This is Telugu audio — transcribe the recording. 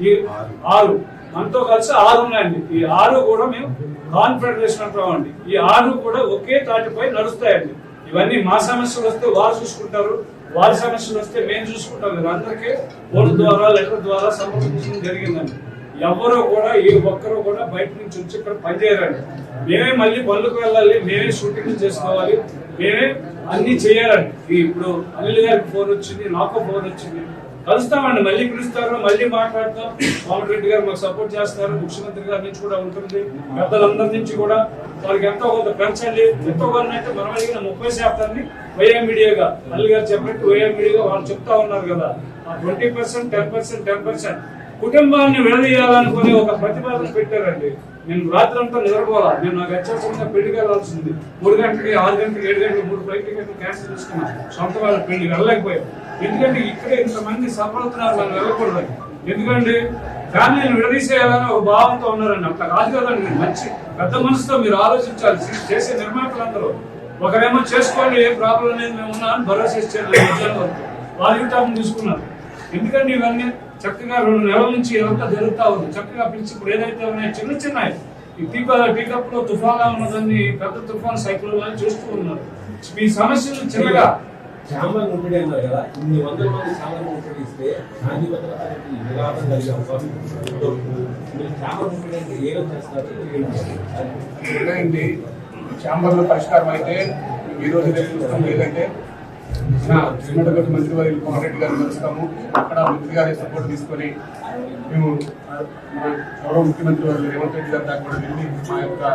ఈ 6 మనతో కలిసి 6 ఉన్నాయండి. ఈ 6 కూడా మేము కాన్ఫెడరేషన్ అంటామండి. ఈ 6 కూడా ఒకే తాటిపై నడుస్తాయండి. ఇవన్నీ మా సమస్యలు వస్తే వారు చూసుకుంటారు, వారి సమస్యలు వస్తే మేము చూసుకుంటాం. మీరు అందరికీ ఫోన్ ద్వారా లెటర్ ద్వారా సంప్రదించడం జరిగిందండి. ఎవరు కూడా ఏ ఒక్కరు కూడా బయట నుంచి వచ్చి ఇక్కడ పనిచేయరండి. మేమే మళ్ళీ పనులకు వెళ్ళాలి, మేమే షూటింగ్ చేసుకోవాలి, మేమే అన్ని చేయాలండి. ఇప్పుడు అనిల్ గారికి ఫోన్ వచ్చింది, నాకు ఫోన్ వచ్చింది, కలుస్తామండి, మళ్ళీ పిలుస్తారు, మళ్ళీ మాట్లాడతాం. పవన్ రెడ్డి గారు మాకు సపోర్ట్ చేస్తారు, ముఖ్యమంత్రి గారి నుంచి కూడా ఉంటుంది, పెద్దలందరి నుంచి కూడా వారికి ఎంతో కొంత పెంచండి. ఎంతో కొంత అంటే మనం అడిగిన 30% వైఎం మీడియాగా అనిల్ గారు చెప్పినట్టు వైఎం మీడియాగా వాళ్ళు చెప్తా ఉన్నారు కదా, 20%, 10%, 10% కుటుంబాన్ని విడదీయాలనుకుని ఒక ప్రతిపాదన పెట్టారండి. నేను రాత్రి అంతా నిద్రపోవాలి. నేను నాకు అత్యవసరంగా పెళ్లికి వెళ్ళాల్సింది. 3 గంటలకి, 6 గంటలకి, 7 గంటలకి 3 ఫ్లైట్ టికెట్లు క్యాన్సిల్ చేసుకున్నాను. సొంత వాళ్ళ పెళ్లికి వెళ్ళలేకపోయాను. ఎందుకంటే ఇక్కడే ఇంతమంది సఫలవుతున్నారు, మనం వెళ్ళకూడదు. ఎందుకంటే ఫ్యామిలీని విడదీసేయాలని ఒక భావంతో ఉన్నారండి. అట్లా కాదు కదండి. మంచి పెద్ద మనసుతో మీరు ఆలోచించాలి. చేసే నిర్మాతలందరూ ఒకరేమో చేసుకోండి, ఏ ప్రాబ్లం అనేది మేము ఉన్నామని భరోసా ఇచ్చారు. వాళ్ళు యూటాప్ తీసుకున్నారు. ఎందుకంటే ఇవన్నీ చక్కగా 2 నెలల నుంచి ఇదంతా జరుగుతూ ఉంది. చక్కగా పిలిచి ఇప్పుడు ఏదైతే ఉన్నాయో చిన్న చిన్నవి ఈ టీకప్ లో తుఫాన్గా ఉన్నదాన్ని పెద్ద తుఫాన్ సైకిల్ చూస్తూ ఉన్నారు. మీ సమస్యలు చిన్నగా చాలా ముట్టడి అన్నారు కదా, ఇన్ని వందల మంది చాలా ముట్టడి ఇస్తే శాంతి భద్రతకి వివాదం కలిగే అవకాశం చాలా ముట్టడి అంటే ఏం చేస్తారు? ఛాంబర్లో పరిష్కారం అయితే ఈ రోజు లేదంటే చిన్నగడ్డ మంత్రివర్యులు పవన్ రెడ్డి గారిని కలుస్తాము. అక్కడ మంత్రి గారి సపోర్ట్ తీసుకొని మేము గౌరవ ముఖ్యమంత్రి వారు రేవంత్ రెడ్డి గారి దాకా కూడా వెళ్ళి మా యొక్క